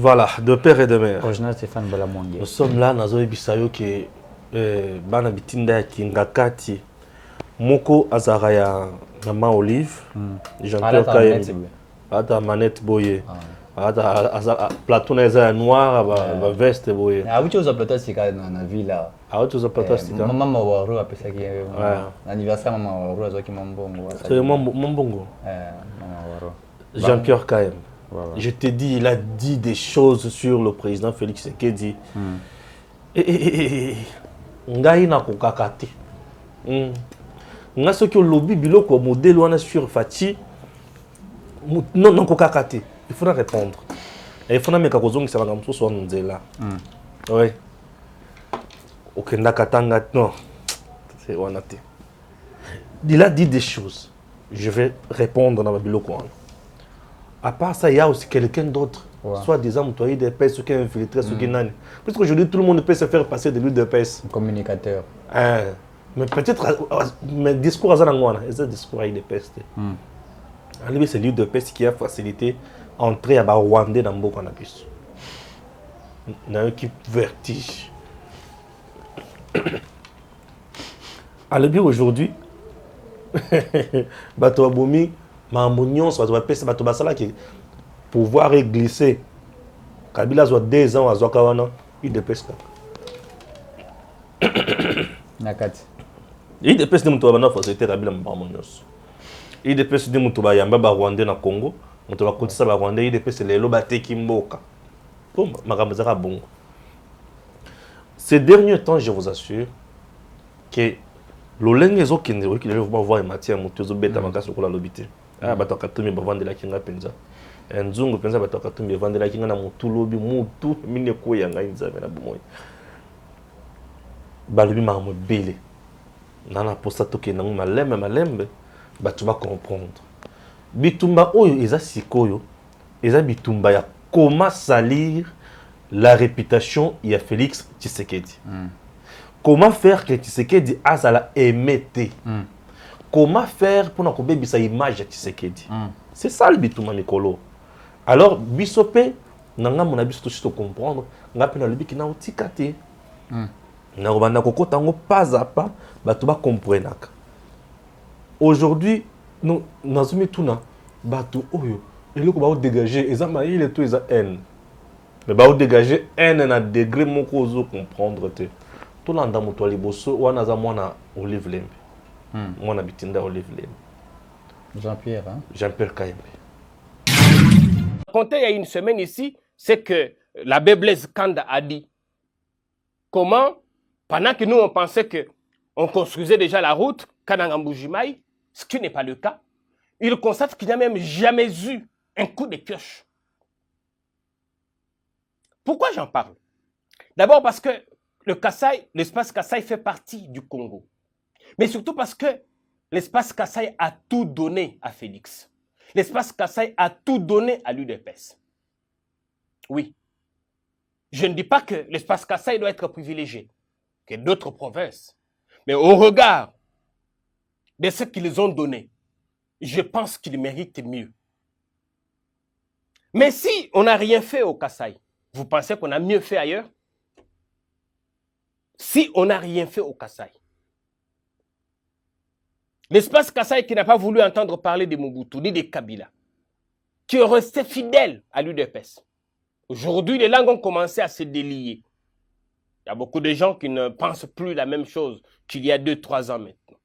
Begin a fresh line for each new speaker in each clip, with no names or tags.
Voilà, de père et de mère.
Original Stéphane Balamongue.
Nous sommes là, Nazoe Bisayo qui Bana Bitinda Kingakati. Moko Azaraya Maman Olive. Jean-Pierre Kayembe. Ada Manette Boye. Ada Platon Eza noir, ba veste Boye.
Ah oui, tu as plata sika na villa.
Ah oui, tu as plata sika.
Maman Waro a pesé qui anniversaire Maman Waro azo ki Mambongo.
C'est Mambongo.
Maman Waro.
Jean-Pierre Kayembe. Je te dis, il a dit des choses sur le président Félix Tshisekedi. Ngai na kokakati. Nga soki lobby biloko modèle wana sur Fati. Non kokakati. Il faudra répondre. Et il faudra meka kozongi sa bangamso so nzela. Oui. Okenda katanga non. C'est wana te. Il a dit des choses. Je vais répondre dans biloko wana. À part ça, il y a aussi quelqu'un d'autre, soit des employés de PES, ceux qui ont infiltré, ceux qui n'ont. Parce qu'aujourd'hui, tout le monde peut se faire passer de lui de PES.
Un communicateur.
Mais peut-être, mais discours à Zanangwana, c'est un discours avec des PES. Lui, c'est lui de PES qui a facilité l'entrée à Rwandais dans Mboko Kanabis. Il y a un qui vertige. À le dire aujourd'hui, Bato Abomi, Mamounion, ça va passer Bato Basala qui pouvoir glisser. Kabila soit 2 ans à Zouakawana, il dépêche.
Nakati.
Il dépêche de Moutoubana, c'était Kabila Mamounion. Il dépêche de Moutouba Yamba Rwandais na Congo, Moutouba Kotisa Rwandais, il dépêche les Lobate Kimboka. Bon, Maramazara Bongo. Ces derniers temps, je vous assure que l'Olengezo Kendero qui devait voir Mathieu Moutozo Beta Makas au Lobité. Ah, bato katumi bavande la kinga penza. Nzungu penza bato katumi bavande la kinga na mutu lobi mutu mine ko yanga nzame na bumoy. Balobi ma mo bele. Nana posta to ke na malembe bato ba comprendre. Bitumba oyo eza sikoyo, eza bitumba ya comment salir la réputation ya Félix Tshisekedi. Comment faire que Tshisekedi azala aimé. Comment faire pour qu'on ait sa image de Tshisekedi? C'est ça le bituma mikolo. Alors, bisope, nanga mon abiso tout comprendre, nga pena le biki na utikate. Na robana koko tango pas à pas, bato ba comprendre. Aujourd'hui, nous nazumi tuna bato oyo, et le ko ba dégager, ezama il est tout eza haine. Mais ba dégager haine na degré moko ozo comprendre te. Tout landa moto liboso wana za mwana Olive Lembe. Moi, Bitinda Olive Lembe.
Jean-Pierre, hein?
Jean-Pierre Kayembe.
Raconté il y a une semaine ici, c'est que l'abbé Blaise Kanda a dit comment, pendant que nous on pensait qu'on construisait déjà la route, Kanangamboujimaï, ce qui n'est pas le cas, il constate qu'il n'y a même jamais eu un coup de pioche. Pourquoi j'en parle? D'abord parce que le Kasaï, l'espace Kasaï fait partie du Congo. Mais surtout parce que l'espace Kasaï a tout donné à Félix. L'espace Kasaï a tout donné à l'UDPS. Oui. Je ne dis pas que l'espace Kasaï doit être privilégié, que d'autres provinces. Mais au regard de ce qu'ils ont donné, je pense qu'ils méritent mieux. Mais si on n'a rien fait au Kasaï, vous pensez qu'on a mieux fait ailleurs? Si on n'a rien fait au Kasaï, l'espace Kasaï qui n'a pas voulu entendre parler de Mobutu ni de Kabila, qui est resté fidèle à l'UDPS. Aujourd'hui, les langues ont commencé à se délier. Il y a beaucoup de gens qui ne pensent plus la même chose qu'il y a 2-3 ans maintenant.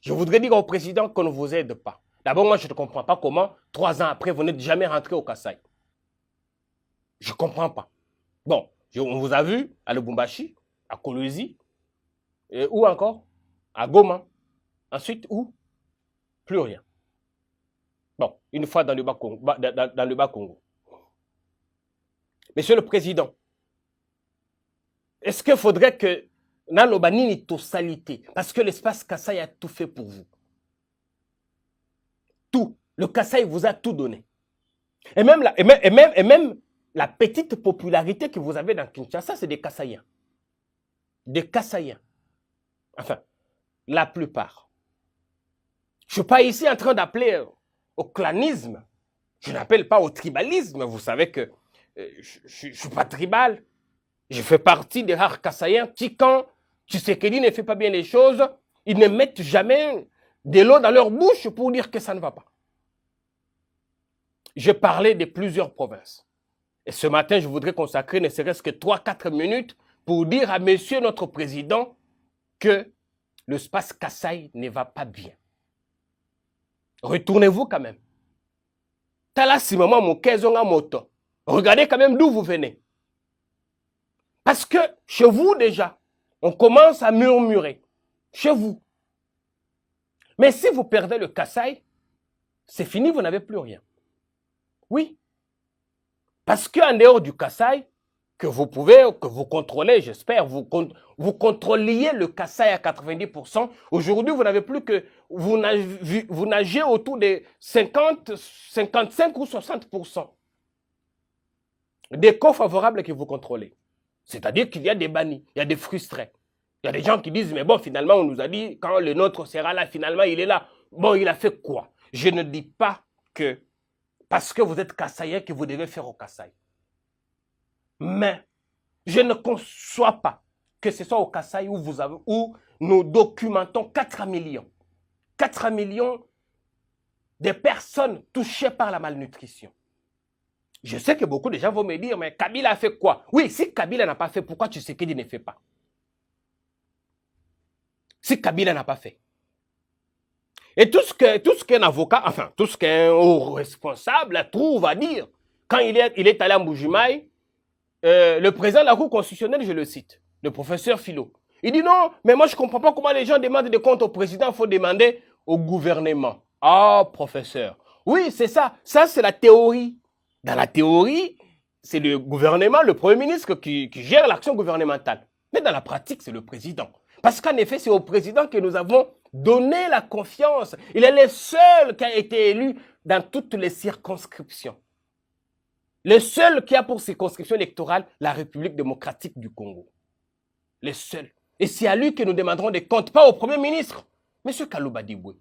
Je voudrais dire au président qu'on ne vous aide pas. D'abord, moi, je ne comprends pas comment, 3 ans après, vous n'êtes jamais rentré au Kasaï. Je ne comprends pas. Bon, on vous a vu à Lubumbashi, à Kolwezi, et où encore? À Goma. Ensuite, où? Plus rien. Bon, une fois dans le Bas-Congo. Monsieur le Président, est-ce qu'il faudrait que Nalobani ni totalité, parce que l'espace Kasaï a tout fait pour vous. Tout. Le Kasaï vous a tout donné. Et même la petite popularité que vous avez dans Kinshasa, c'est des Kasaïens. Des Kasaïens. Enfin, la plupart. Je ne suis pas ici en train d'appeler au clanisme. Je n'appelle pas au tribalisme. Vous savez que je ne suis pas tribal. Je fais partie des rares Kassaïens qui, quand Tshisekedi ne fait pas bien les choses, ils ne mettent jamais de l'eau dans leur bouche pour dire que ça ne va pas. Je parlais de plusieurs provinces. Et ce matin, je voudrais consacrer ne serait-ce que 3-4 minutes pour dire à monsieur notre président que le space Kasaï ne va pas bien. Retournez-vous quand même. Talasi maman mokezonga moto. Regardez quand même d'où vous venez. Parce que chez vous déjà, on commence à murmurer. Chez vous. Mais si vous perdez le Kasaï, c'est fini, vous n'avez plus rien. Oui. Parce qu'en dehors du Kasaï, que vous contrôlez, j'espère, vous contrôliez le Kasaï à 90%. Aujourd'hui, vous n'avez plus que, vous nagez autour de 50, 55 ou 60% des cas favorables que vous contrôlez. C'est-à-dire qu'il y a des bannis, il y a des frustrés. Il y a des gens qui disent, mais bon, finalement, on nous a dit, quand le nôtre sera là, finalement, il est là. Bon, il a fait quoi? Je ne dis pas que, parce que vous êtes Kassaïen, que vous devez faire au Kasaï. Mais je ne conçois pas que ce soit au Kasaï où nous documentons 4 millions. 4 millions de personnes touchées par la malnutrition. Je sais que beaucoup de gens vont me dire, mais Kabila a fait quoi? Oui, si Kabila n'a pas fait, pourquoi Tshisekedi ne fait pas? Si Kabila n'a pas fait. Et tout ce qu'un avocat, enfin, tout ce qu'un haut responsable trouve à dire, quand il est allé à Mbujimaï, le président de la Cour constitutionnelle, je le cite, le professeur Philo, il dit non, mais moi je ne comprends pas comment les gens demandent des comptes au président, il faut demander au gouvernement. Ah, professeur. Oui, c'est ça. Ça, c'est la théorie. Dans la théorie, c'est le gouvernement, le Premier ministre qui gère l'action gouvernementale. Mais dans la pratique, c'est le président. Parce qu'en effet, c'est au président que nous avons donné la confiance. Il est le seul qui a été élu dans toutes les circonscriptions. Le seul qui a pour circonscription électorale la République démocratique du Congo. Le seul. Et c'est à lui que nous demanderons des comptes, pas au Premier ministre. Monsieur Kalouba Diboué,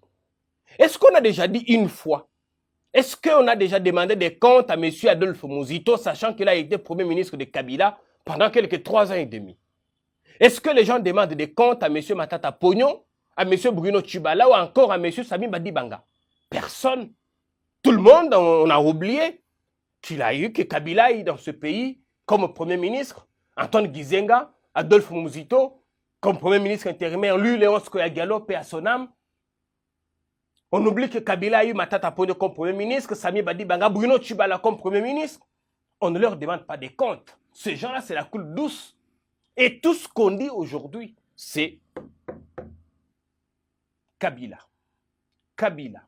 est-ce qu'on a déjà dit une fois, est-ce qu'on a déjà demandé des comptes à monsieur Adolphe Muzito, sachant qu'il a été Premier ministre de Kabila pendant quelques 3 ans et demi? Est-ce que les gens demandent des comptes à monsieur Matata Pognon, à monsieur Bruno Tshibala ou encore à monsieur Sami Badibanga? Personne. Tout le monde, on a oublié qu'il a eu, que Kabila a eu dans ce pays comme Premier ministre, Antoine Gizenga, Adolphe Muzito, comme Premier ministre intérimaire, lui, Léon Skoya Diallo, paix à son âme. On oublie que Kabila a eu Matata Pognon comme Premier ministre, Sami Badibanga, Bruno Tshibala comme Premier ministre. On ne leur demande pas des comptes. Ces gens-là, c'est la coule douce. Et tout ce qu'on dit aujourd'hui, c'est Kabila. Kabila.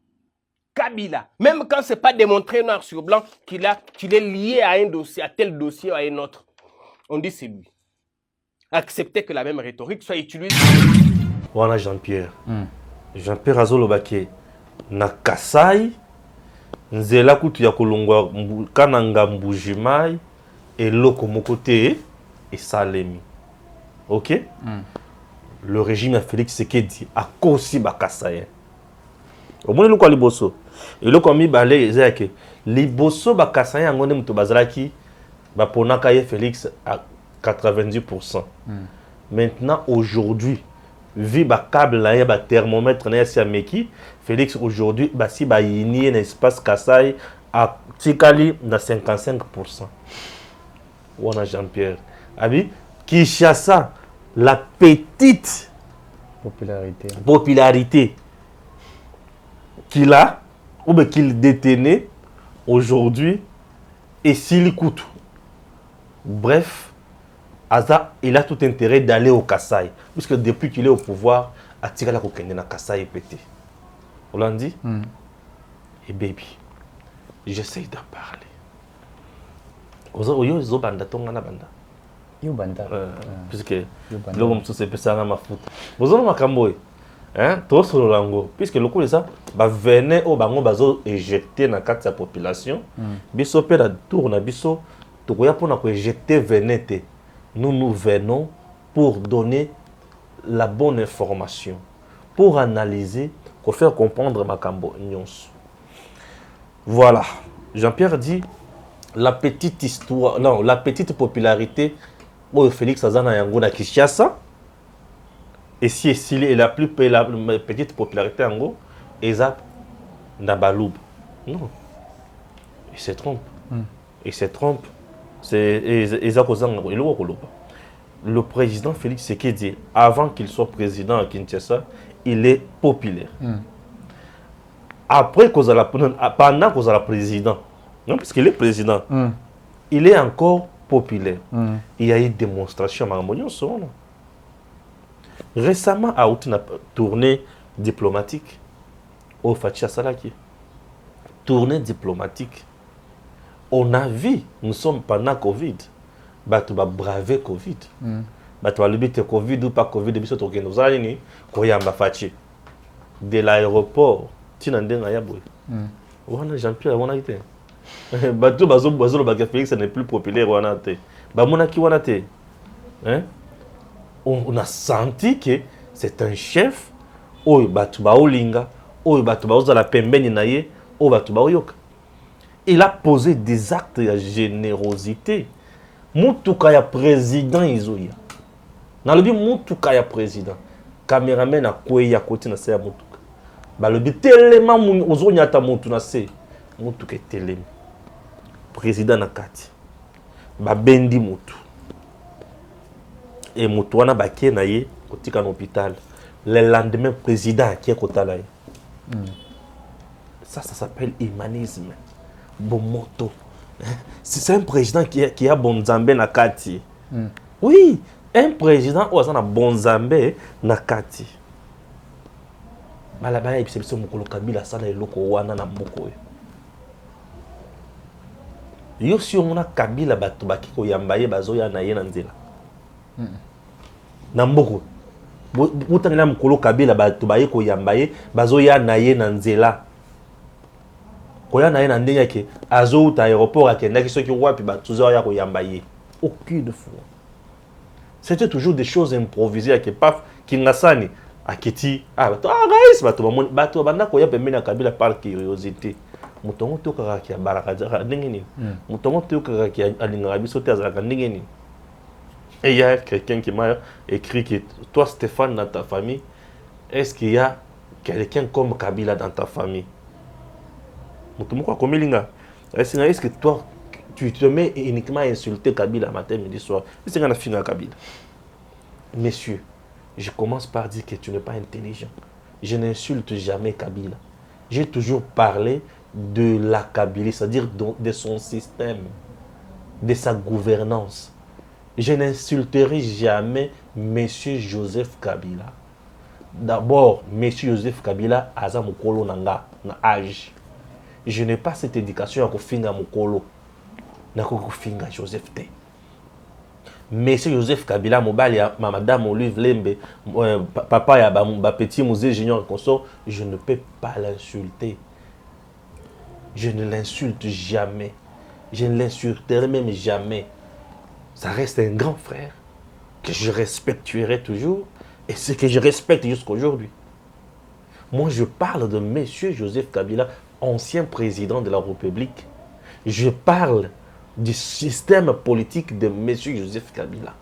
Kabila. Même quand ce n'est pas démontré noir sur blanc qu'il est lié à un dossier, à tel dossier ou à un autre, on dit c'est lui. Acceptez que la même rhétorique soit utilisée.
Voilà Jean-Pierre. Jean-Pierre Azolobake. Na Kasai, nzela kutu ya kolongwa kananga Mbujimai, et lokomokote et Salemi. Ok? Le régime de Félix Tshisekedi a aussi ba Kasaïen. Au moins le quoi liboso. Et le comme balé ezake liboso ba Kasaïen ngone muto bazalaki ba ponaka ye Félix à 90%. Maintenant aujourd'hui vu ba câble là ba thermomètre na ya meki Félix aujourd'hui ba si ba yini un espace Kasai à Tikali na 55%. Wana Jean-Pierre abi Kinshasa la petite popularité qu'il a ou bien qu'il détenait aujourd'hui et s'il coûte. Bref, Aza, il a tout intérêt d'aller au Kasai. Puisque depuis qu'il est au pouvoir, Atira la kokende na Kasai est pété. On l'a dit? Et baby, j'essaye d'en parler. Oyo zo banda tonga na banda.
Yo banda.
Puisque l'homme tout c'est ça na ma foot. Bozo makambo hein, to solo lango puisque le coup de ça ba venait au bango bazo éjecter na carte sa population. Biso pe la tour na biso to koya pona ko éjecter venete. Nous venons pour donner la bonne information, pour analyser, pour faire comprendre Makambo Nyons. Voilà. Jean-Pierre dit la petite histoire, non, la petite popularité où Félix Azana Yango Kishasa, et si et la plus la petite popularité en gros, Ezap Nabaloub. Non. Il se trompe. Il se trompe. C'est Ezap Ozang. Le président Félix Tshisekedi, avant qu'il soit président à Kinshasa, il est populaire. Après, pendant qu'on a président, non, parce qu'il est président, il est encore populaire. Il y a eu démonstration à récemment, à une tournée diplomatique au Fatia Salaki. Tournée diplomatique. On a vu, nous sommes pendant Covid, tu vas braver Covid. Tu vas le Covid ou pas Covid, de l'aéroport. Tu n'as pas de Jean-Pierre, on a été. Félix n'est plus populaire. On a senti que c'est un chef. Il a posé des actes de générosité. Moutuka ya président izoya. Na lobi Moutuka ya président. Caméraman a kwe ya koti na se ya Moutuka. Ba lobi telema ozonya ta mutu na se. Moutuka telema. Président na kati. Ba bendi mutu. Et mutu wana ba ke na ye kotika na hôpital. Le lendemain président qui est kotala ye. Ça s'appelle humanisme. Bomoto. C'est un président qui a Bonzambé na kati. Oui, un président qui a Bonzambé na kati. Malabaya ebisebiso mukolo Kabila sala eloko wana na mboko. Yo si on a Kabila bato bakiko yambaye bazoya na ye na nzela. Na mboko. Butangela mukolo Kabila bato bayiko yambaye bazoya na ye na nzela. Koya na ye na ndenge ke azo uta aéroport akendaki soki wapi batuzo ya koyamba ye. Aucune fois. C'était toujours des choses improvisées que paf kingasani akiti guys bato banda koya pembeni ya Kabila par curiosité. Mutongo to kaka ki baraka ndenge ni. Mutongo to kaka ki alinga biso te azaka ndenge ni. Et il y a quelqu'un qui m'a écrit que toi Stéphane dans ta famille, est-ce qu'il y a quelqu'un comme Kabila dans ta famille? Est-ce que toi, tu te mets uniquement à insulter Kabila matin, midi, soir? C'est qu'on a fini à Kabila. Messieurs, je commence par dire que tu n'es pas intelligent. Je n'insulte jamais Kabila. J'ai toujours parlé de la Kabylie, c'est-à-dire de son système, de sa gouvernance. Je n'insulterai jamais Monsieur Joseph Kabila. D'abord, Monsieur Joseph Kabila a un mokolo nanga na âge. Je n'ai pas cette éducation à kofinga mokolo. Na kofinga Joseph T. Monsieur Joseph Kabila mobali ya madame Olive Lembe papa ya ba petit musée junior consort, je ne peux pas l'insulter. Je ne l'insulte jamais. Je ne l'insulterai même jamais. Ça reste un grand frère que je respecterai toujours et ce que je respecte jusqu'à aujourd'hui. Moi, je parle de Monsieur Joseph Kabila, ancien président de la République. Je parle du système politique de M. Joseph Kabila.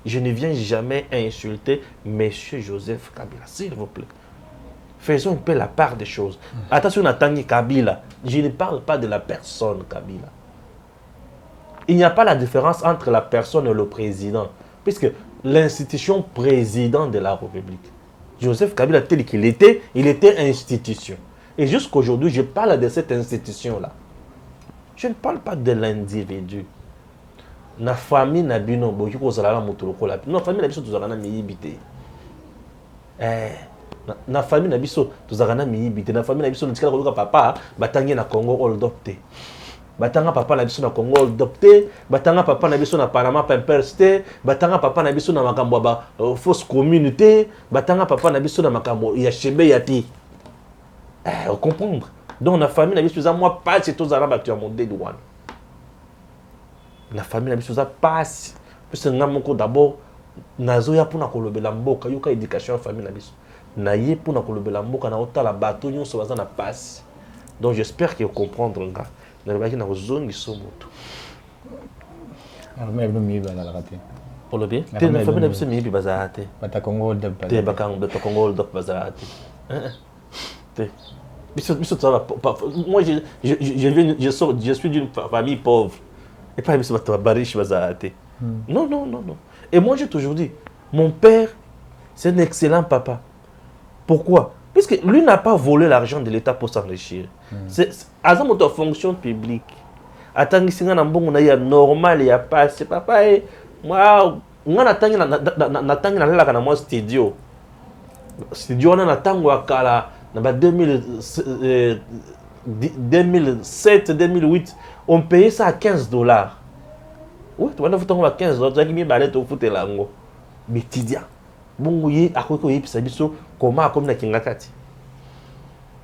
Je ne viens jamais insulter M. Joseph Kabila, s'il vous plaît. Faisons un peu la part des choses. Attention à Tanguy Kabila. Je ne parle pas de la personne Kabila. Il n'y a pas la différence entre la personne et le président, puisque l'institution président de la République, Joseph Kabila tel qu'il était, il était institution. Et jusqu'aujourd'hui, je parle de cette institution-là. Je ne parle pas de l'individu. Na famille na bino boki ko zala na mutulu ko la. Na famille na biso tuzala na miyibite. Na famille na biso tuzala na miyibite. Na famille na biso ntikala ko papa batangi na Congo hold up te. Batanga papa na biso na Congo hold up te. Batanga papa na biso na Panama Papers te. Batanga papa na biso na makambo ba fausse communauté. Batanga papa na biso na makambo ya chebe ya te. Comprendre. Donc la famille n'a pas moi pas c'est tous arabes tu as mon dédouane. La famille n'a pas passe parce que n'amoko d'abord nazo ya pona kolobela mboka yoka éducation famille n'a pas na ye pona kolobela mboka na ota la bateau nyo so bazana passe. Donc j'espère que vous comprendre nga na baki na kozongi so moto
mais le mieux va la rater
pour le bien te na famille na biso miyibi bazala te
bata Congo de
te bakang de Congo doc bazala te biso ça moi je suis d'une famille pauvre et pas biso bato bariche bazala te non et moi j'ai toujours dit mon père c'est un excellent papa pourquoi puisque lui n'a pas volé l'argent de l'État pour s'enrichir c'est à mon fonction publique atangi singa na mbongo na ya normal ya passe papa et moi nga natangi na lala na moi studio na tango akala na ba 2007 2008 on payait ça à $15. Oui, tu vas nous faire $15 tu as mis balette au foot lango betidia bongo yi akoko yi pisa biso comment comme na kingakati.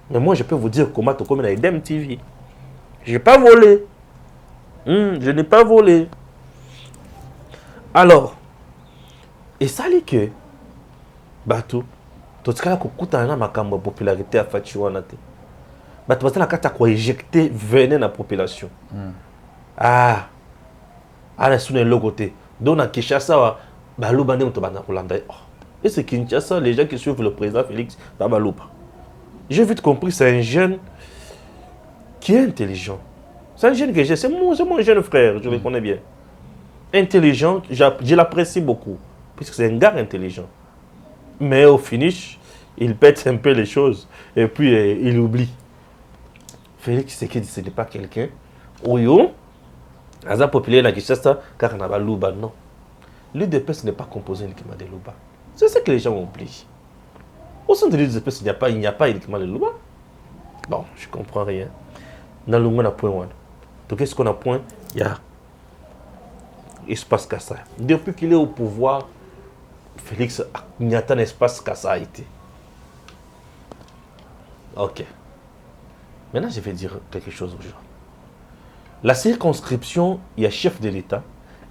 Mais moi je peux vous dire comment to comme na Edem TV. J'ai pas volé. Je n'ai pas volé. Alors, et ça dit que bateau, tout ce cas kokuta na makambo popularité à Fachiwana te. Bateau parce que la carte quoi éjecter venait la population. Ah, ala sous le côté. Donc na Kinshasa baluba ndem to bana kolanda. Et c'est Kinshasa les gens qui suivent le président Félix baluba. J'ai vite compris c'est un jeune qui est intelligent. C'est un jeune que j'ai, c'est mon jeune frère, je le connais bien. Intelligent, je l'apprécie beaucoup, puisque c'est un gars intelligent. Mais au finish, il pète un peu les choses, et puis il oublie. Félix Tshisekedi, ce n'est pas quelqu'un. Oyo, Aza populaire na Kinshasa, car on a Luba, non. L'UDPS n'est pas composé uniquement de Luba. C'est ce que les gens oublient. Au sein de l'UDPS, il n'y a pas uniquement de Luba. Bon, je ne comprends rien. Dans le monde, point one. Donc, qu'est-ce qu'on a point? Il y a espace Kassai. Depuis qu'il est au pouvoir, Félix n'y a pas d'espace Kassai. Ok. Maintenant, je vais dire quelque chose aux gens. La circonscription, il y a chef de l'État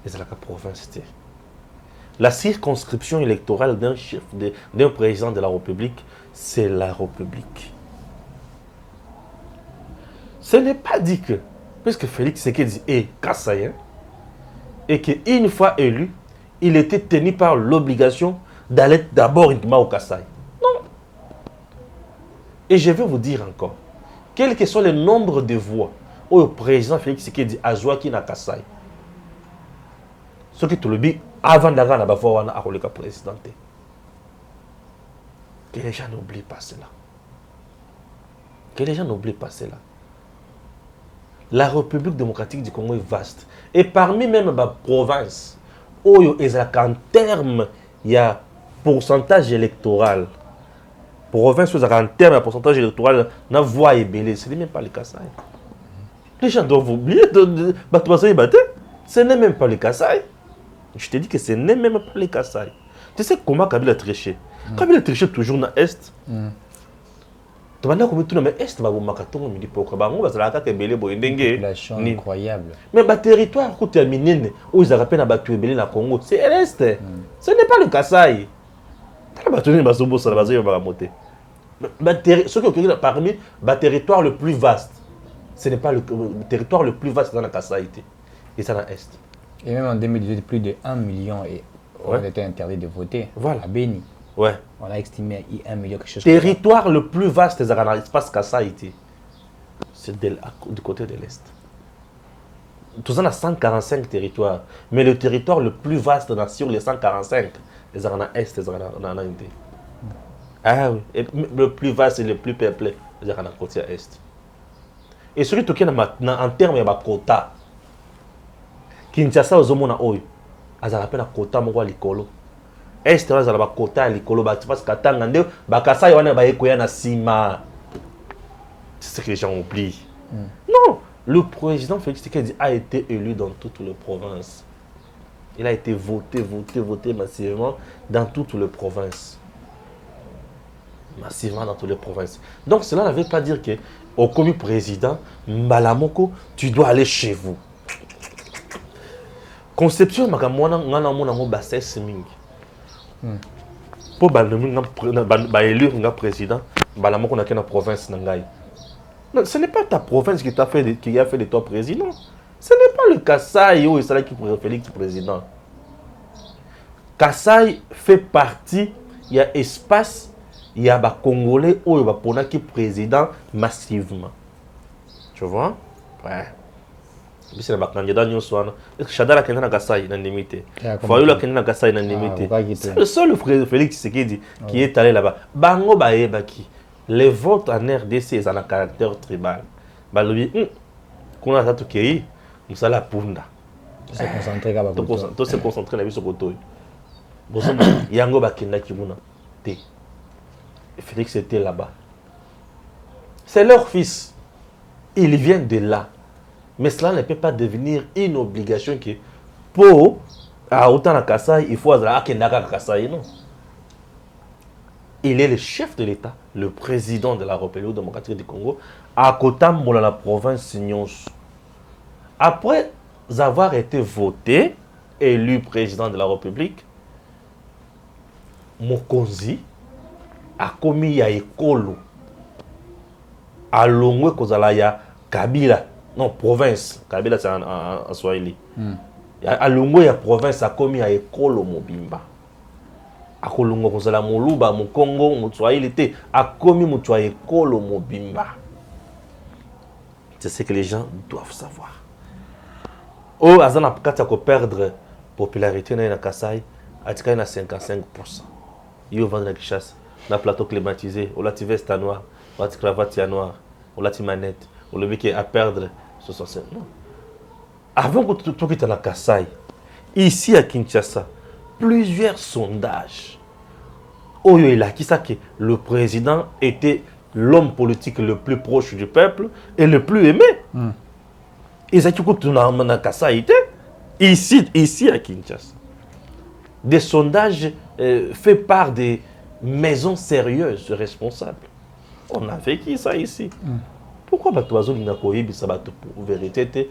et c'est la province. La circonscription électorale d'un président de la République, c'est la République. Ce n'est pas dit que, puisque Félix Tshisekedi est kassaïen, et qu'une fois élu, il était tenu par l'obligation d'aller d'abord uniquement au Kassai. Non. Et je vais vous dire encore, quel que soit le nombre de voix au président Félix Tshisekedi a joué qui n'a Kassai. Ce qui te le dit, avant d'aller à la voix, on a le président. Que les gens n'oublient pas cela. Que les gens n'oublient pas cela. La République démocratique du Congo est vaste. Et parmi même les provinces, en termes, il y a pourcentage électoral. Province, en termes de pourcentage électoral, la voix est belle. Ce n'est même pas le Kassai. Les gens doivent oublier ce n'est même pas le Kassai. Je te dis que ce n'est même pas le Kassai. Tu sais comment Kabila a triché? Kabila a triché toujours dans l'Est.
Incroyable.
Mais le territoire où ils ont Congo, c'est l'Est. Ce n'est pas le Kassai. Parmi le territoire le plus vaste, ce n'est pas le territoire le plus vaste dans la Kassai. Et c'est dans l'Est.
Et même en 2018, plus de 1 million ont été interdits de voter à Béni.
Ouais.
On a estimé à 1 million quelque chose.
Territoire le plus vaste dans l'espace Kassai, c'est du côté de l'Est. Tout ça, on a 145 territoires. Mais le territoire le plus vaste sur les 145, c'est dans l'Est, c'est dans l'Inde. Ah oui. Et le plus vaste et le plus peuplé, c'est dans la côté Est. Et surtout, en termes de quota, Kinshasa, aux hommes, ils ont un quota à l'écolo. Est, on a un quota à l'écolo, parce que Bakasa, on a un sima. C'est ce que les gens oublient. Non, le président Félix Tshisekedi a été élu dans toutes les provinces. Il a été voté massivement dans toutes les provinces. Massivement dans toutes les provinces. Donc cela ne veut pas dire que, au commis président, Malamoko, tu dois aller chez vous. Conception, je bassesse mingi. Pour élire un président, Malamoko n'a qu'une province nangai. Non, ce n'est pas ta province qui a fait de toi président. Ce n'est pas le Kasaï où il s'est qui Félix président. Kasaï fait partie, il y a espace, il y a des Congolais où il y a qui président massivement. Tu vois? Ouais. C'est le candidat Nyoswana. Chadala qui est dans Kasaï, dans limité. Fayoula qui est dans Kasaï, dans limité. C'est le seul Félix qui est allé là-bas. Bango Baye Baki. Les votes en RDC, ils ont un caractère tribal. Balobi, qu'on a tout qui nous sommes la punda.
Tout se concentrer là-bas.
Tout se concentrer là-bas sur le côté. Yango Bakenda Kimuna. Félix était là-bas. C'est leur fils. Il vient de là. Mais cela ne peut pas devenir une obligation que pour autant la Kasaï, il faut à Kendaka Kasaï, non. Il est le chef de l'État, le président de la République démocratique du Congo, à côté de la province Nyons. Après avoir été voté, élu président de la République, Mokonzi a commis à Ekolo, à Longwe Kozala ya Kabila, non, province, Kabila c'est en Swahili. À Longwe ya province a commis à Ekolo Mobimba. A Kolongo Kozala Moluba, Mokongo, Motswahili te, a commis Motswa Ekolo Mobimba. C'est ce que les gens doivent savoir. Oh, Azana Pkata ko perdre popularité na Kasai, atika na 55%. Yo vendre la chasse, na plateau climatisé, ou la veste à noir, ou la cravate à noir, ou la manette, ou le mec à perdre 65. Non. Avant que tu quittes la Kasai, ici à Kinshasa, plusieurs sondages. Oh, il a qui ça que le président était l'homme politique le plus proche du peuple et le plus aimé. Et ça qui coûte na Kasai ici à Kinshasa. Des sondages faits par des maisons sérieuses, responsables. On a vécu ça ici. Pourquoi tu as dit que ça va pour vérité?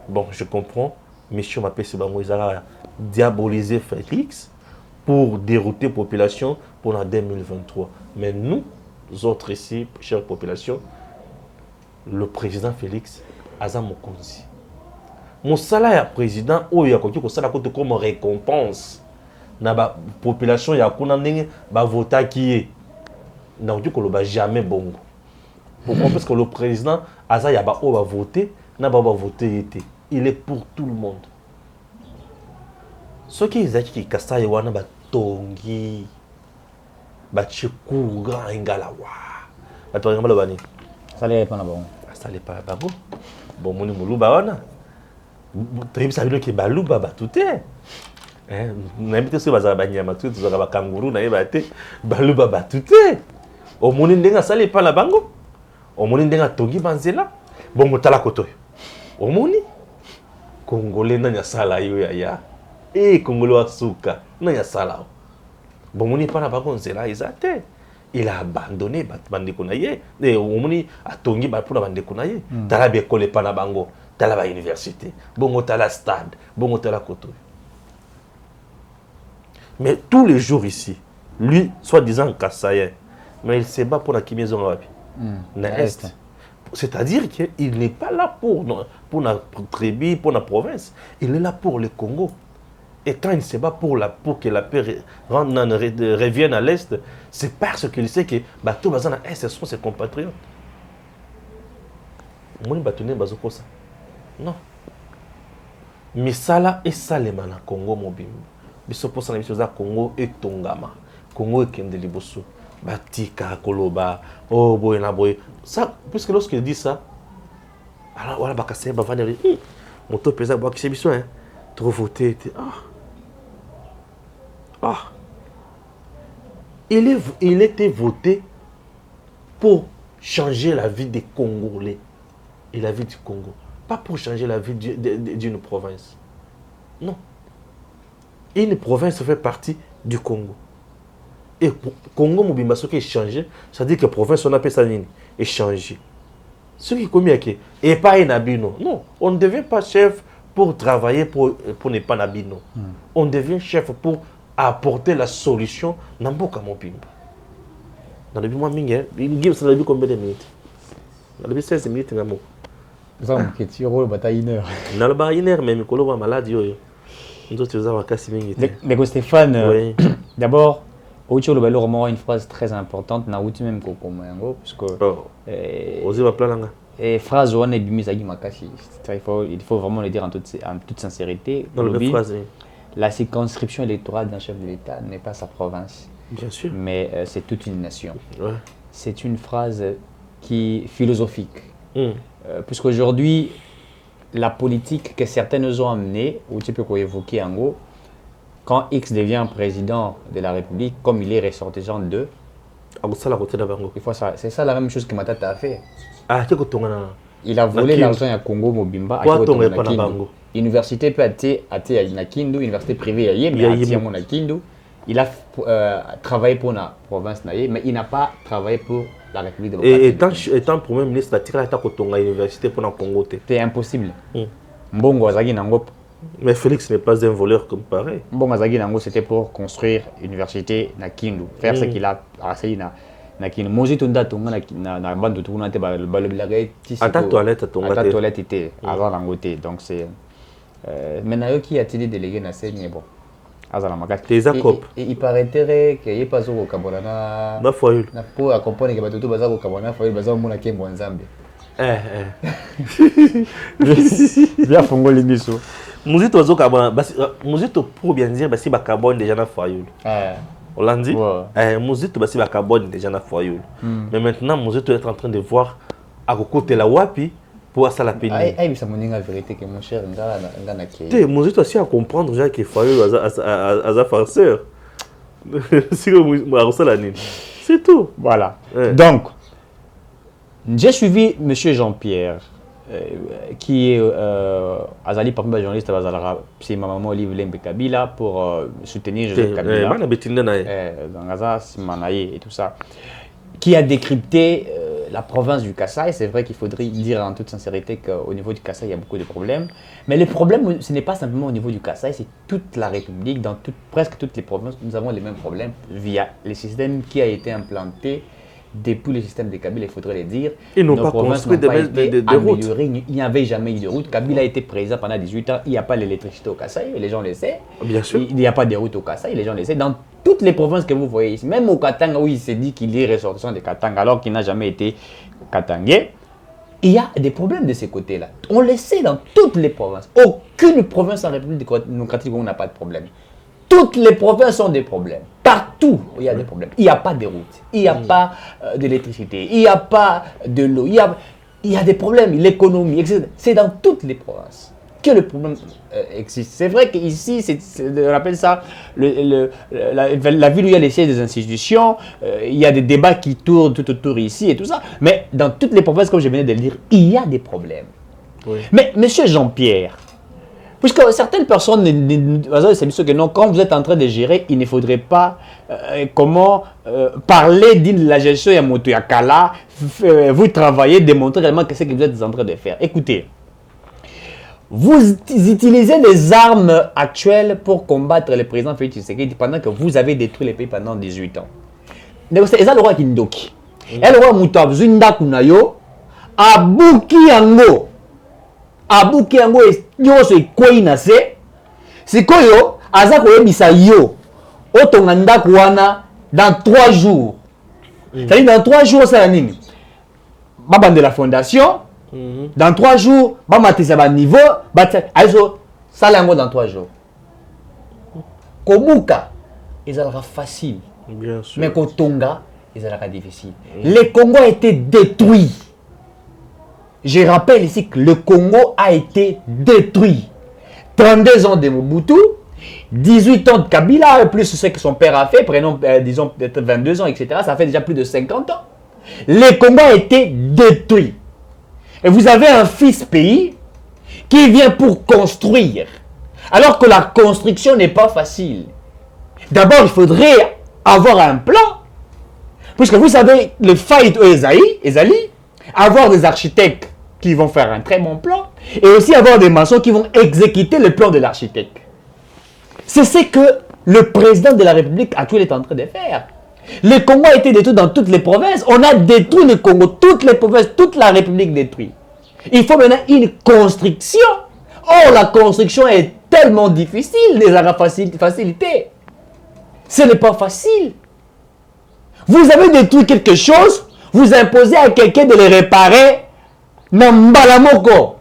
Bon, je comprends. Monsieur m'appelle diaboliser Félix pour dérouter la population pour la 2023. Mais nous autres ici, chère population, le président Félix Azam Mokonzi. Mon salaire président, il y a comme récompense. Na ba population ya kuna ndenge ba vota qui est. Na dit ko ba jamais bongo. Pourquoi? Parce que le président Aza ya ba o va voter, na ba voter été. Il est pour tout le monde. Ce qui est qui Kasai wana ba tongi ba chikuga ingalawa. Ba tongi ngalo bani.
Ça n'est pas bon.
Ça n'est pas bon. Bon moni muluba wana. Tu sais bien que baluba ba tout est. N'importe ce bazar banyama tout ça ba kangourou na yebate baluba ba tout est. Au moni ndenga sale pas la bango. Au moni ndenga tongi banzela. Bongo tala koto. Au moni Congolais na sala yo ya. Congolais wa suka na sala. Bon moni pas na bango nzela izate. Il a abandonné bandeko na ye. Et au moni atongi ba pour bandeko na ye. Tala be école pas na bango. Tala ba université. Bongo tala stade. Bongo tala koto. Mais tous les jours ici, lui, soi-disant Kassaïen, mais il se bat pour la Kimézon Wapi. C'est-à-dire qu'il n'est pas là pour la tribu, pour la province. Il est là pour le Congo. Et quand il se bat pour que la paix revienne à l'Est, c'est parce qu'il sait que tout le monde ce sont ses compatriotes. Non. Mais ça là, et ça les mana Congo mobile. Biso pour ça les choses à Congo et Tongama. Congo et Kendeliboso. Batika Koloba. Oh boy na boy. Ça, puisque lorsqu'il dit ça, alors voilà Bakassé va venir. Mon top pesa bois qui c'est biso hein. Trop voté. Il était voté pour changer la vie des Congolais et la vie du Congo. Pas pour changer la vie d'une province. Non. Une province fait partie du Congo. Et pour Congo Mobimba, ce qui est changé, ça dit que la province, on appelle ça est changé. Ce qui est commis, et pas un abino. Non, on ne devient pas chef pour travailler pour ne pas nabino. On devient chef pour apporter la solution dans Mboka Mobimba. Dans le but, moi, Gims, dans le but, combien de minutes? Dans le but, 16 minutes, il y a un
Ça, on quitte, il y a bataille 1 heure.
dans le bar, il y a mais Mikolo va malade. Nous autres, tu as cassé minutes.
Mais Stéphane,
Oui.
d'abord, Ocho Lobalo vraiment une phrase très importante, Naruto même Kokomango, parce que.
Osez va plaindre.
Et phrase on est bimisagi makashi. Il faut vraiment le dire en toute sincérité.
Dans le phrase.
La circonscription électorale d'un chef de l'État n'est pas sa province.
Bien sûr.
Mais c'est toute une nation.
Ouais.
C'est une phrase qui philosophique. Puisqu'aujourd'hui, la politique que certaines ont amenée, ou tu peux évoquer en gros, quand X devient président de la République, comme il est ressortissant d'eux, c'est ça la même chose que Matata a fait. Il a volé l'argent à Congo Mobimba. Université peut être à Kindu, université privée à Yem, à Kindu. Il a travaillé pour la province, mais il n'a pas travaillé pour la République démocratique.
Et étant Premier ministre, il a été à l'université pour le Congo.
C'est impossible. Mbongo Azagi Nango.
Mais Félix n'est pas un voleur comme pareil.
Mbongo Azagi Nango, c'était pour construire l'université à Kindu. Faire ce qu'il a essayé na Kindu. Mozi Tunda Tonga na bande de tourna te baloblaga
à ta toilette
était avant l'angoté. Donc c'est maintenant qui a été délégué na Seigne bon.
Et
il paraîtrait qu'il n'y ait pas au Kabonana. Pour accompagner les bateaux au Kabonana, il faut que vous ayez un Zambie. Bien fongo l'imiso.
Mouzito au Kabonana, Mouzito pour bien dire, si Bakabon déjà na foyou. Hollandi, Mouzito basi Bakabon déjà na foyou. Mais maintenant, Mouzito est en train de voir à côté la Wapi. Pour ça la peine.
Ça me dit la vérité que mon cher Ngana Kei.
Tu es aussi à comprendre déjà qu'il faut à sa farceur. C'est tout.
Voilà. Donc, j'ai suivi M. Jean-Pierre, qui est Azali parmi les journalistes, c'est ma maman Olive Lembe Kabila pour soutenir Joseph Kabila. Dans Gaza, Simanaye et tout ça. Qui a décrypté la province du Kasaï. C'est vrai qu'il faudrait dire en toute sincérité qu'au niveau du Kasaï, il y a beaucoup de problèmes. Mais le problème, ce n'est pas simplement au niveau du Kasaï, c'est toute la République, dans presque toutes les provinces, nous avons les mêmes problèmes via le système qui a été implanté depuis le système de Kabila, il faudrait le dire.
Ils n'ont pas construit des routes.
Il n'y avait jamais eu de route. Kabila a été président pendant 18 ans, il n'y a pas l'électricité au Kasaï, les gens le savent.
Bien sûr.
Il n'y a pas de route au Kasaï, les gens le savent. Dans toutes les provinces que vous voyez ici, même au Katanga où il s'est dit qu'il est ressortissant de Katanga alors qu'il n'a jamais été Katangais, il y a des problèmes de ces côtés-là. On le sait dans toutes les provinces. Aucune province en République démocratique où on n'a pas de problème. Toutes les provinces ont des problèmes. Partout, il y a des problèmes. Il n'y a pas de routes, il n'y a pas d'électricité, il n'y a pas de l'eau, il y a des problèmes, l'économie, etc. C'est dans toutes les provinces que le problème existe. C'est vrai qu'ici, on appelle ça la ville où il y a les sièges des institutions, il y a des débats qui tournent tout autour ici et tout ça. Mais dans toutes les provinces, comme je venais de le dire, il y a des problèmes. Oui. Mais M. Jean-Pierre, puisque certaines personnes, c'est sûr que non, quand vous êtes en train de gérer, il ne faudrait pas parler de la gestion de moto Yakala, vous travaillez, démontrer réellement ce que vous êtes en train de faire. Écoutez, vous utilisez les armes actuelles pour combattre le président Félix Tshisekedi pendant que vous avez détruit le pays pendant 18 ans. C'est ça le roi Kindoki. Et le roi Moutab Zunda Kunayo, Abuki Yango. Abuki yango nyonso ekoi na se sikoyo aza koyebisa yo otonga ndako wana dans 3 jours. C'est-à-dire dans 3 jours ça nini baba de la fondation dans 3 jours bamatisa ba niveau aiso sala yango dans 3 jours. Kobuka ezalaka facile.
Bien sûr.
Mais kotonga ezalaka difficile. Le Congo a été détruit. Je rappelle ici que le Congo a été détruit. 32 ans de Mobutu, 18 ans de Kabila, plus ce que son père a fait, prenons, disons peut-être 22 ans, etc. Ça fait déjà plus de 50 ans. Le Congo a été détruit. Et vous avez un fils pays qui vient pour construire. Alors que la construction n'est pas facile. D'abord, il faudrait avoir un plan. Puisque vous savez, le fight au Ezali, avoir des architectes qui vont faire un très bon plan et aussi avoir des maçons qui vont exécuter le plan de l'architecte. C'est ce que le président de la République actuelle est en train de faire. Le Congo a été détruit dans toutes les provinces. On a détruit le Congo, toutes les provinces, toute la République détruite. Il faut maintenant une construction. Or, la construction est tellement difficile, les arts facilités. Ce n'est pas facile. Vous avez détruit quelque chose, vous imposez à quelqu'un de le réparer. Nambalamoko.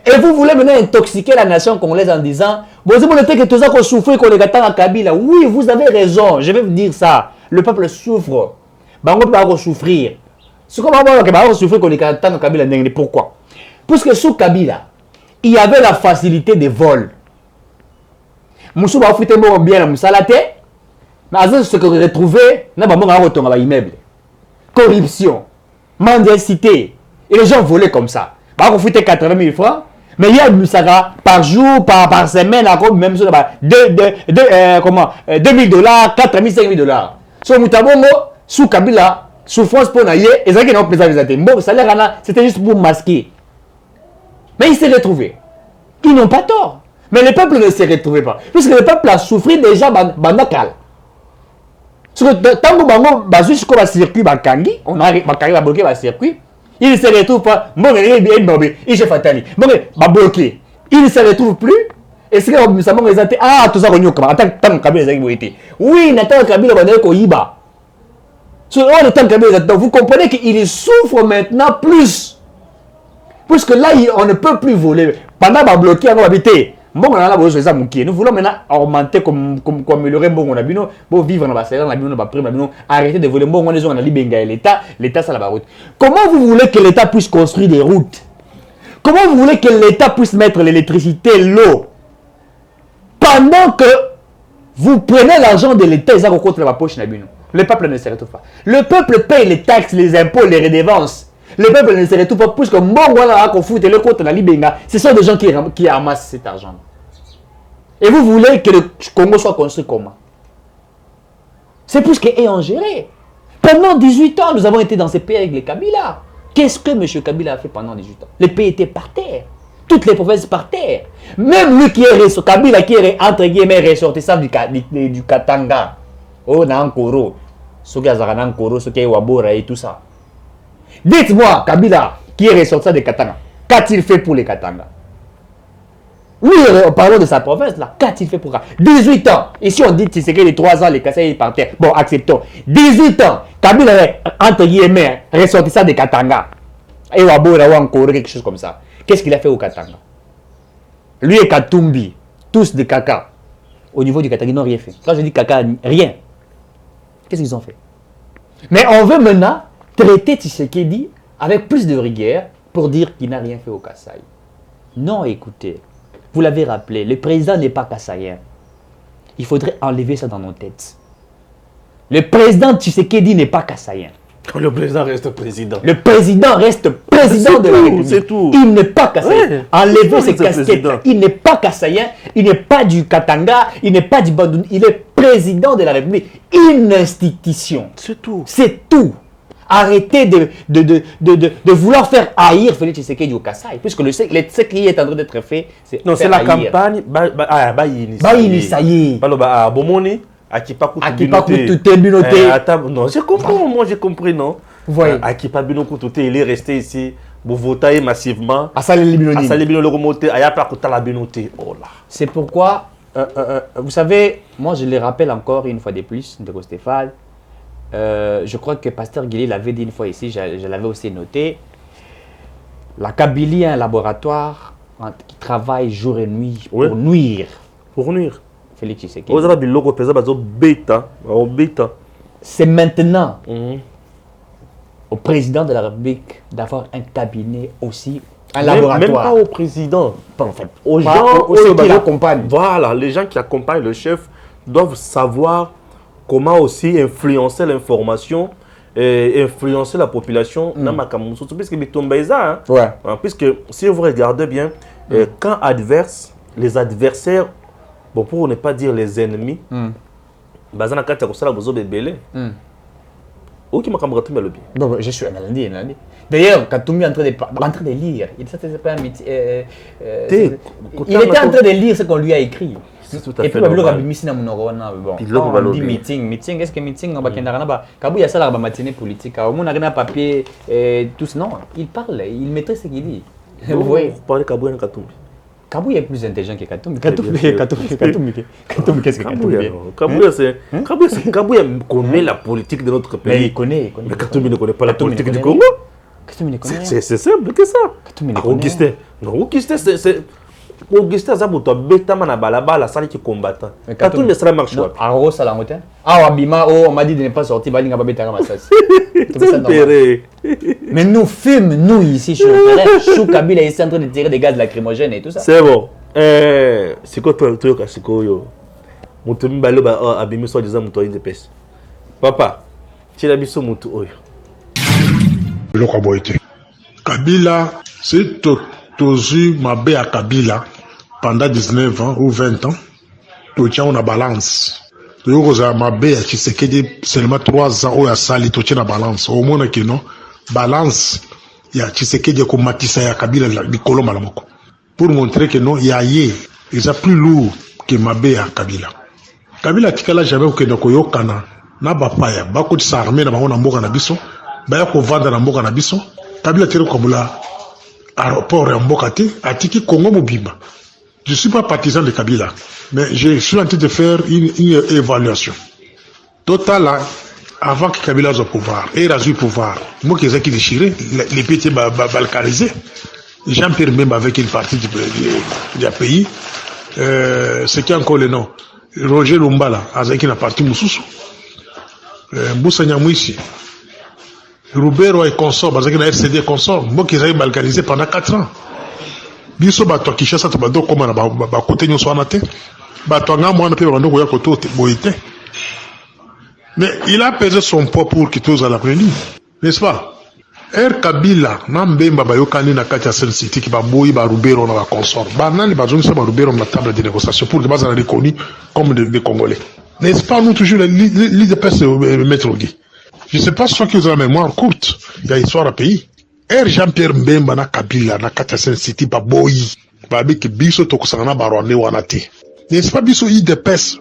Et vous voulez maintenant intoxiquer la nation congolaise en disant vous avez que tout ça qu'on souffre qu'on les gâte à Kabila. Oui, vous avez raison. Je vais vous dire ça. Le peuple souffre. On peut pas souffrir. C'est comme on va souffrir qu'on les gâte à Kabila. Pourquoi? Parce que sous Kabila, il y avait la facilité des vols. Moussou va foutre bien la moussalate. Mais ce que vous retrouvez, n'a pas mon retour à immeuble. Corruption, mendicité. Et les gens volaient comme ça. On foutait 80 000 francs. Mais il y a ça par jour, par semaine, même chose, 2 000 dollars, 4 000, 5 000 dollars. So, Moutabongo, sous Kabila, souffrance pour naïe, et ça qui n'a pas besoin. Bon, ça c'était juste pour masquer. Mais ils s'est retrouvés. Ils n'ont pas tort. Mais le peuple ne s'est retrouvé pas. Puisque le peuple a souffert déjà bandakal. Parce que tant que Bango, jusqu'au circuit Bakangi, on a bloqué le circuit. Il ne se retrouve pas. Il s'est fatali. Bloqué. Il ne se retrouve plus. Et c'est que ça m'a dit ah, tout ça, on y a tant Kabila été. Oui, Nathan Kabila va dire qu'on y va. Vous comprenez qu'il souffre maintenant plus. Puisque là, on ne peut plus voler. Pendant qu'on a bloqué, on va habiter. Nous voulons maintenant augmenter, comme améliorer pour vivre dans la salaire, arrêter de voler. On a l'État, ça la route. Comment vous voulez que l'État puisse construire des routes? Comment vous voulez que l'État puisse mettre l'électricité, l'eau? Pendant que vous prenez l'argent de l'État, ils ont contre la poche. Le peuple ne se retrouve pas. Le peuple paye les taxes, les impôts, les redevances. Le peuple ne se retrouve pas puisque le compte la Libenga, ce sont des gens qui amassent cet argent. Et vous voulez que le Congo soit construit comment? C'est plus qu'ayant géré. Pendant 18 ans, nous avons été dans ces pays avec les Kabila. Qu'est-ce que M. Kabila a fait pendant 18 ans? Les pays étaient par terre. Toutes les provinces par terre. Même lui qui est Kabila, qui est entre guillemets ressortissant du Katanga. Oh, Nankoro. Ce qui est Nankoro, ce qui est Wabora et tout ça. Dites-moi, Kabila, qui est ressorti de Katanga, qu'a-t-il fait pour les Katanga? Oui, parlons de sa province là. Qu'a-t-il fait pour ça? 18 ans. Ici, on dit que c'est que les 3 ans, les Kassai par terre. Bon, acceptons. 18 ans. Kabila est, entre guillemets, ressortissant de Katanga. Et Wabora ou encore quelque chose comme ça. Qu'est-ce qu'il a fait au Katanga? Lui et Katumbi, tous de caca. Au niveau du Katanga, ils n'ont rien fait. Quand je dis caca, rien. Qu'est-ce qu'ils ont fait? Mais on veut maintenant traiter Tshisekedi avec plus de rigueur pour dire qu'il n'a rien fait au Kasaï. Non, écoutez, vous l'avez rappelé, le président n'est pas kassaïen. Il faudrait enlever ça dans nos têtes. Le président Tshisekedi n'est pas kassaïen.
Le président reste président.
Le président reste président de la République.
C'est tout.
Il n'est pas kassaïen.
Ouais.
Enlevez ses casquettes. Il n'est pas kassaïen. Il n'est pas du Katanga. Il n'est pas du Bandouni. Il est président de la République. Une institution.
C'est tout.
C'est tout. Arrêtez de vouloir faire haïr Félix Tshisekedi au Kasaï. Puisque ce qui est en train d'être fait, c'est
non, c'est la campagne. Bomoni. Non, j'ai compris, moi j'ai compris, non. Akipa Binokouté, il est resté ici, vous votez massivement.
C'est pourquoi, vous savez, moi je le rappelle encore une fois de plus, de Stéphane. Je crois que Pasteur Guillet l'avait dit une fois ici, je l'avais aussi noté. La Kabylie est un laboratoire qui travaille jour et nuit pour nuire.
Pour nuire.
Félix Tshisekedi. C'est maintenant au président de la République d'avoir un cabinet aussi, un laboratoire.
Même pas au président, enfin, aux gens qui l'accompagnent. Voilà, les gens qui accompagnent le chef doivent savoir comment aussi influencer l'information et influencer la population dans ma camouflage. Puisque puisque si vous regardez bien, quand les adversaires, bon, pour ne pas dire les ennemis,
non, je suis un lundi. D'ailleurs, Katumbi est en train de lire. Il était en train de lire ce qu'on lui a écrit.
C'est tout à
Et
fait
puis le
normal.
Kabimisi na monokona bon.
Puis l'autre
On
va
dit
lobby.
meeting, est-ce que meeting on va kenda kana ba Kabuya sala ba matinée politique, au monde a papier tous non, il parle, il maîtrise ce qu'il dit. Vous voyez,
Vous parlez Kabouya Katumbi.
Kabuya est plus intelligent que Katumbi.
sûr.
Katumbi, qu'est-ce que Katumbi?
Kabouya connaît la politique de notre
Mais
pays.
il connaît.
Mais Katumbi ne connaît pas la
Katumbi ne
politique du
connaît
Congo.
Katumbi ne connaît.
C'est simple que ça.
Katumbi ne connaît.
Augustin. Non, Augustin, c'est. Augustin Zabuto, Betama na balabala, ça qui combattant.
Mais
Katumbi sera marche.
Non, Aro Salangote. Ah, Abima, on m'a dit de ne pas sortir, Balinga Babeta Ramassas. Mais nous films, nous ici, sur le terrain, Chou Kabila est en train de tirer des gaz lacrymogènes et tout ça.
C'est bon. C'est quoi toi, c'est quoi yo? Mutu mbalo ba abimi so disant mutu de pes. Papa, tu l'as biso mutu oyo.
Le Kaboité. Kabila, c'est Tozu Mabé à Kabila pendant 19 ans ou 20 ans. Totia on a balance. Toyoza Mabé à Tshisekedi seulement 3 ans ou à Sali Totia na balance. Au moins que non balance. Il y a Tshisekedi comme Matissa ya Kabila Bikolo Malamoko. Pour montrer que non, il y a yé. Ils sont plus lourd que Mabé à Kabila. Kabila tikala jamais que de koyokana na bapaya bako tsarmé na bango na mboka na biso baya ko vanda na mboka na biso Kabila tire comme la aéroport ya mboka te atiki Congo mobimba. Je suis pas partisan de Kabila mais je suis en train de faire une évaluation totale avant que Kabila soit au pouvoir et il a eu le pouvoir moi qui qui déchiré les pieds balkanisés Jean-Pierre même avec une partie du pays c'est qui encore le nom Roger Lumbala, avec une partie Moussoussou. Moussa Nyamouissi. Roubero et consort, avec une FCD consort. Moi qui ai balkanisé pendant 4 ans. Biso bato Kishasa tabado comme na côté nyo so na te. Bato nga moi na pe bando ya côté boité. Mais il a pesé son poids pour quitter à la prélie. N'est-ce pas? Kabila Nambemba bayokani na kati ya Sen City ki baboyi ba Rubero na ba consort. Banani bazongi sa ba Rubero na table de négociation pour que basa na reconnu comme des Congolais. N'est-ce pas nous toujours l'idée de peste Maître Ogi. Je sais pas si vous avez la mémoire courte, il y a histoire à pays. Jean-Pierre Mbemba na Kabila na kati ya Sen City baboyi. Babi ki biso tokusana ba Rwanda wana te. N'est-ce pas biso idée de peste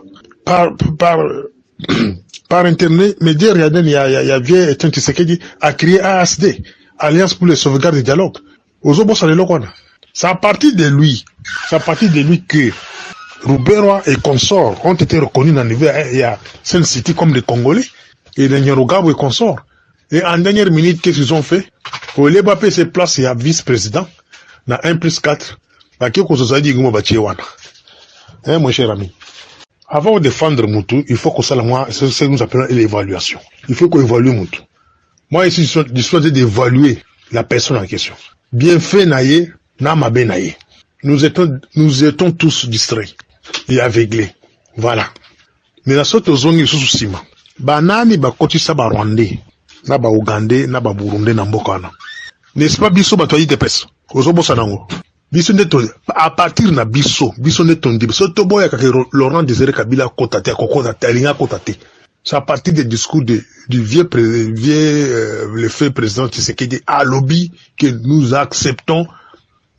par internet, médias, il y a vieux Etienne Tshisekedi a créé ASD, Alliance pour les sauvegardes du dialogue. C'est à partir de lui que Rubero et consorts ont été reconnus dans le niveau, il y a Sen City comme les Congolais, et les Nyarugabo et consorts. Et en dernière minute, qu'est-ce qu'ils ont fait? Au lieu de se place, il y a vice-président, dans 1+4, mon cher ami. Avant de défendre Moutou, il faut que ça, moi, c'est ce que nous appelons l'évaluation. Il faut qu'on évalue Moutou. Moi, ici, je suis d'évaluer la personne en question. Bien fait, naïe, n'amabe naïe. Nous étions tous distraits et aveuglés. Voilà. Mais la sorte aux ongles sous ciment. Banani ba koti sa ba Rwandais, na ba Ougandais, na ba Burundais na mbokana. N'est-ce pas biso ba toyi tepes? Ozobo sanango. Biso neto à partir na biso neto ndi biso boya ka Laurent Désiré Kabila kotate akokota talinga kotate. C'est à partir des discours du vieux le fait président Tshisekedi à lobby que nous acceptons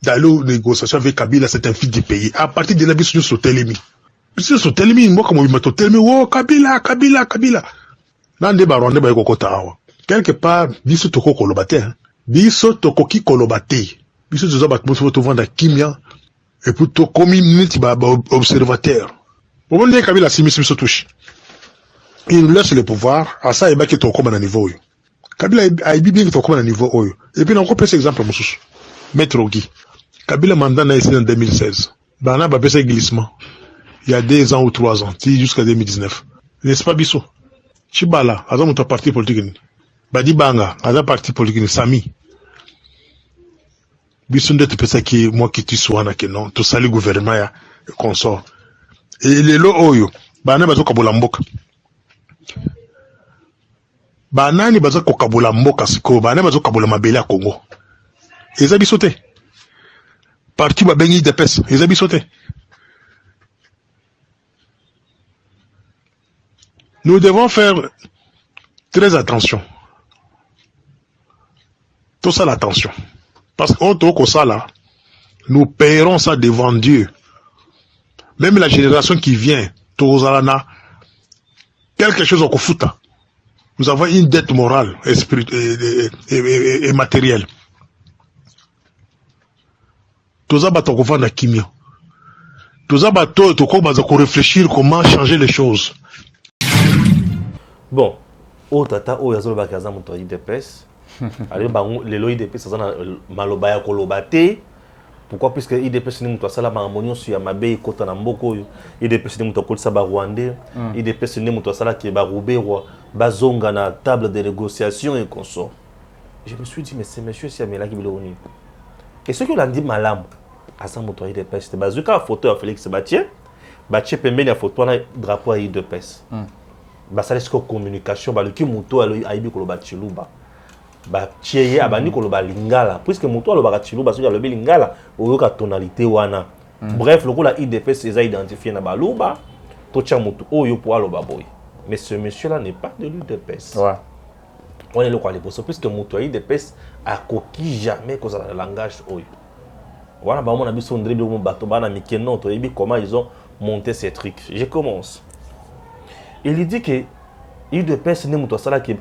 d'aller aux négociations avec Kabila, c'est un fils du pays. À partir de là biso sur Telemi. Biso sur Telemi moi comme bimato Telemi oh Kabila. Nande ba Rwanda ba kokota awa. Quelque part biso toko kolobate. Biso toko ki kolobate. Biso zoza bat mo to vendre kimia et puis to komi minute ba observateur. Au moment de Kabila simi se touche. Il nous laisse le pouvoir à ça et ba ki to comme na niveau yo. Kabila a bien ki to comme na niveau yo. Et puis on peut prendre exemple mususu. Maître Ogi. Kabila mandat na ici en 2016. Bana ba pesa glissement. Il y a 2 ans ou 3 ans, jusqu'à 2019. N'est-ce pas biso? Chibala, aza muta parti politique. Badi Banga, aza parti politique Sami. Bissunde te pesa ki moi qui tu sois na que non to sali gouvernement ya consort et les lo oyo bana bazo kabola mboka banani bazo kokabola mboka siko bana bazo kabola mabele ya Congo eza bisote parti ba bengi de pesa eza bisote. Nous devons faire très attention. Tout ça l'attention. Parce qu'en tant que ça là, nous paierons ça devant Dieu. Même la génération qui vient, Tozalana, quelque chose au Kofuta. Nous avons une dette morale et matérielle. Tozabato Kovana Kimio. Tozabato Toko réfléchir comment changer les choses.
Bon, au tata, au yazolo bakaza moto IDPS. Allez, les lois IDPS, ça na malobaya kolobate. Pourquoi? Puisque IDPS ni moto asala harmonie sur Yamabe kota na mboko. IDPS ni moto kolisa ba Rwandais. IDPS ni moto asala ki ba Ruberwa, bazonga na table de négociation et consort. Je me suis dit, mais c'est monsieur Siamela qui biloni. Et ce que l'on dit malam, à sa moto IDPS, c'était bazuka photo à Félix Batier. Batier pembe na photo na drapeau à IDPS. Ça laisse communication ba le ki moto aibi koloba chiluba ba tieye abani koloba lingala puisque moto aloba chiluba so ya lobi lingala oyoka tonalité wana bref lokola IDPS les a identifié na baluba to tia moto oyo po aloba boy mais ce monsieur là n'est pas de l'UDPS.
Ouais.
On est le quoi les puisque moto IDPS a coquille jamais cause le langage oyo voilà ba mon abiso ndribe mo bato bana mikeno to yebi comment ils ont monté ces trucs. Je commence. Il dit que l'UDPS n'est pas que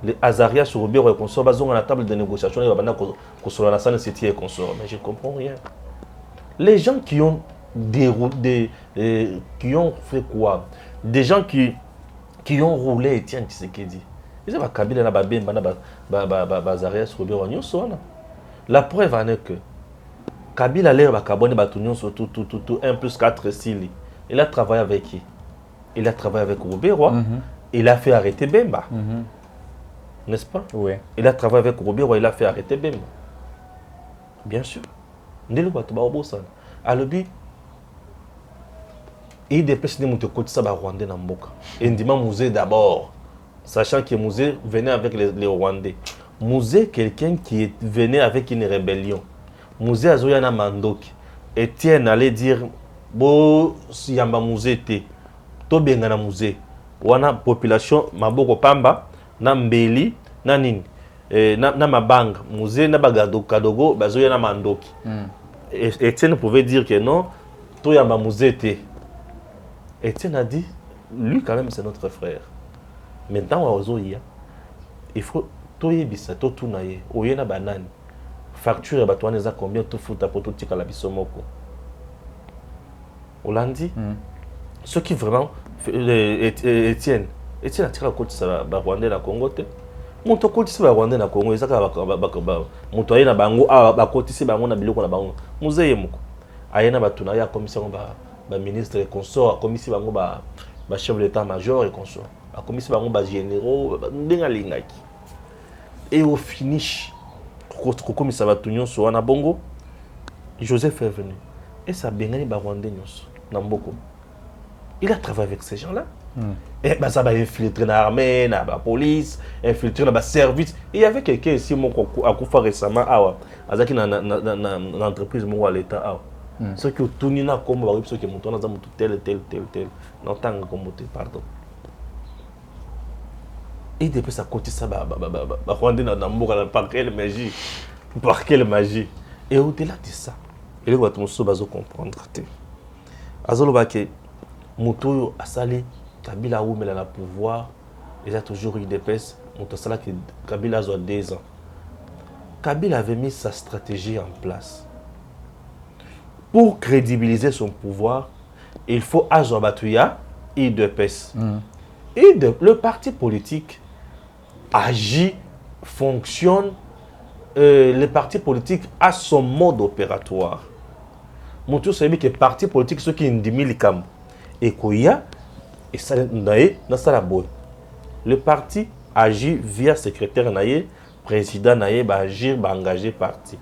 les Azaria sur Robert et consort basent à la table de négociation et mais je ne comprends rien. Les gens qui ont qui ont fait quoi? Des gens qui ont roulé Etienne Tshisekedi. Ils ont Kabila na Azaria sur Robert la preuve en est que Kabila l'air bakabone batunyon sur tout 1 plus 4 style. Il a travaillé avec qui? Il a travaillé avec Robert, il a fait arrêter Bemba. N'est-ce pas?
Oui.
Il a travaillé avec Robert, il a fait arrêter Bemba. Bien sûr. Ndelo bato ba obosana. Alobi IDPS ne muto kotisa ba Rwandais na mboka. Endima musée d'abord. Sachant que musée venait avec les Rwandais. Musée quelqu'un qui venait avec une rébellion. Musée azoya na mandoki. Etienne allait dire bo yamba musée te. Tobenga na musée wana population maboko pamba na mbeli na nini na mabanga musée na bagado kadogo bazoya na mandoki. Etienne pouvait dire que non to yamba musée te. Etienne a dit lui quand même c'est notre frère. Maintenant wazoya il faut toyebisa to tunaye oyena banani facture ba twana za combien to futa poto tika la bisomoko Hollandi. Ceux qui vraiment Etienne a tiré la côte ça va Rwandais na Congo te moto côte ça va Rwandais na Congo ezaka moto ayena bango ba côte ça bango na biloko na bango musée moko ayena batuna ya commission ba ministre et consort commission bango ba chef d'état major et consort ba commission bango ba généraux ndenga lingaki et au finish comme ça va tunyon so na bongo Joseph est venu et ça bengani ba Rwandais nyos na mboko. Il a travaillé avec ces gens-là. Et bah, ça va infiltrer dans l'armée, dans la police, infiltrer dans le service. Et il y avait quelqu'un ici qui a fait récemment, dans l'entreprise à l'État. Ceux qui ont tout mis comme ceux qui ont tel. Non, tant que pardon. Et depuis ça, côté ça, par quelle magie. Par quelle magie. Et au-delà de ça, il va tout comprendre. Azolobake. Moto Asali, Kabila ou la pouvoir, il a toujours eu des pèses. Moto Asala que Kabila a 2 ans. Kabila avait mis sa stratégie en place. Pour crédibiliser son pouvoir, il faut Azobatuya et de pèses. Et le parti politique agit, fonctionne. Le parti politique a son mode opératoire. Moto savait que le parti politique, ceux qui ont dit milikam. Et Koya, et ça le parti agit via secrétaire naïe, président naïe, agir, engager parti.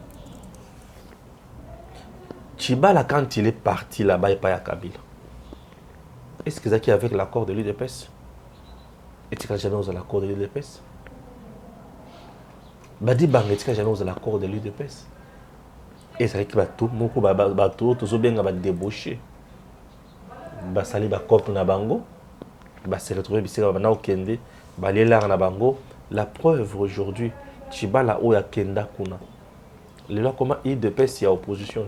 Tchibala, quand il est parti là-bas, il n'est pas à Kabila. Est-ce que c'est avec l'accord de l'UDPS? Est-ce qu'il jamais osé l'accord de l'UDPS? Badi Bang, est-ce qu'il jamais osé l'accord de l'UDPS? Et c'est vrai que tout le monde va débaucher. Basali ba couple na bango ba se retrouver bisika ba na okende ba lela na bango la preuve aujourd'hui Tchibala oya kenda kuna Les lois comment IDPS il y a opposition.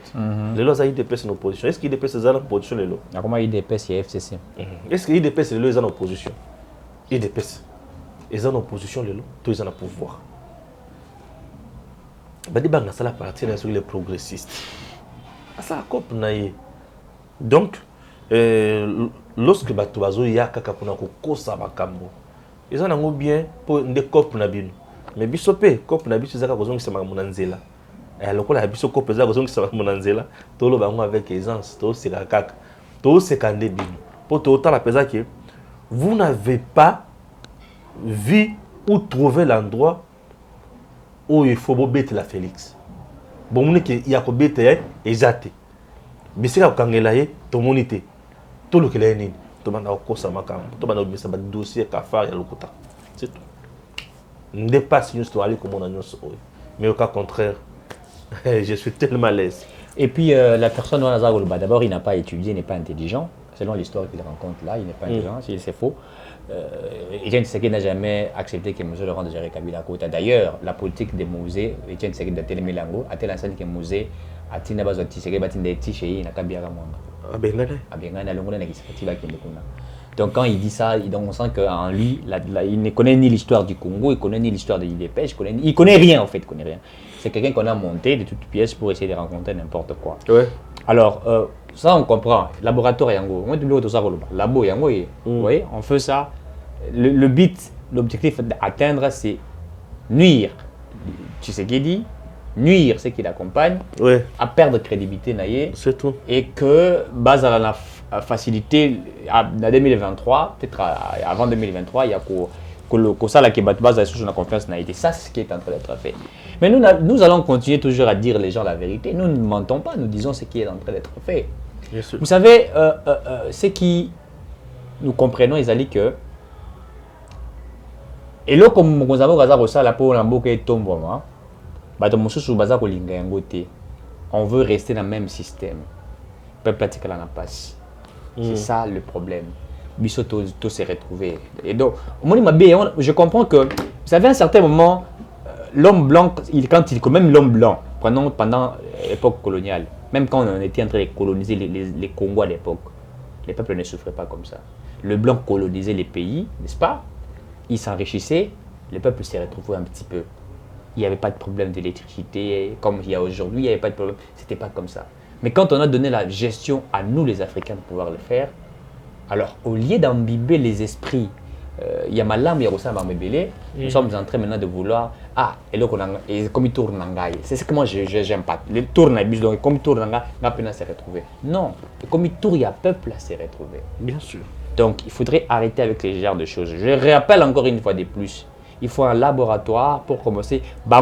Les lois IDPS en opposition. Est-ce qu'IDPS est en opposition les lois?
Comment IDPS il y a FCC?
Est-ce que IDPS les lois est en opposition? IDPS est en opposition les lois. Tous ils en ont pouvoir. Badi banga ça la partie sur les progressistes. Ça coupe naïe. Donc lorsque batuazo ya kaka pona ko kosa makambo. Ils en ont bien pour des copes na bino. Mais bisope cop na biso zaka kozongisa makambo nzela. Lokola biso cop zaka kozongisa makambo nzela, tolo bango avec aisance, to seka kaka. To seka ndebino. Pour to la pesa que vous n'avez pas vu ou trouvé l'endroit où il faut bête la Félix. Bon moni que ya ko bête ezate. Bisika kangela ye to monité. To lo kele nini. To bana ko sa makambo. To bana obisa ba dossier kafar ya lokuta. C'est tout. Ne dépasse une histoire comme on a nous. Mais au cas contraire, je suis tellement à l'aise.
Et puis la personne d'abord il n'a pas étudié, il n'est pas intelligent. Selon l'histoire qu'il rencontre là, il n'est pas intelligent, c'est faux. Etienne Tshisekedi n'a jamais accepté que M. Laurent de gérer Kabila Kota. D'ailleurs, la politique des musées, Etienne Tshisekedi de Télémilango, a tel enseigne que musée a tina bazo Tshisekedi batin de Tshisekedi na Kabila Mwanga. Abengana longona na kisipati ba kimekuna. Donc quand il dit ça, on sent qu'en lui, il ne connaît ni l'histoire du Congo, il connaît ni l'histoire de l'IDPS, il connaît rien en fait, il connaît rien. C'est quelqu'un qu'on a monté de toutes pièces pour essayer de rencontrer n'importe quoi.
Ouais.
Alors, ça on comprend. Laboratoire Yango, on dit ça labo Yango, vous voyez, on fait ça. Le but, l'objectif d'atteindre, c'est nuire. Tu sais ce qu'il dit, nuire ceux qui l'accompagnent, à perdre crédibilité naïe.
C'est tout.
Et que, base à la facilité, en 2023, peut-être avant 2023, il y a que ça qui est base sur la confiance naïe. Ça, c'est ce qui est en train d'être fait. Mais nous allons continuer toujours à dire les gens la vérité. Nous ne mentons pas, nous disons ce qui est en train d'être fait. Vous savez, ce qui nous comprenons, Isali, que et là, comme nous avons ça, la peau, la boucle est tombée, on veut rester dans le même système. Peuple pratique la passe. C'est ça le problème. Biso tout s'est retrouvé. Et donc, je comprends que, vous savez, à un certain moment, l'homme blanc, même l'homme blanc, pendant l'époque coloniale, même quand on était en train de coloniser les Congos à l'époque, les peuples ne souffraient pas comme ça. Le blanc colonisait les pays, n'est-ce pas? Il s'enrichissait, le peuple s'est retrouvé un petit peu. Il n'y avait pas de problème d'électricité, comme il y a aujourd'hui, il n'y avait pas de problème. C'était pas comme ça. Mais quand on a donné la gestion à nous, les Africains, de pouvoir le faire, alors au lieu d'imbiber les esprits, il y a Malam, il y a Rossam Bambébélé, nous sommes en train maintenant de vouloir, et comme il tourne en gaille, c'est ce que moi j'aime pas. Le tourne à donc comme il tourne en gaille, on va se retrouver. Non, comme il tourne, il y a peuple à se retrouver.
Bien sûr.
Donc il faudrait arrêter avec les genres de choses. Je rappelle encore une fois de plus. Il faut un laboratoire pour commencer. Nous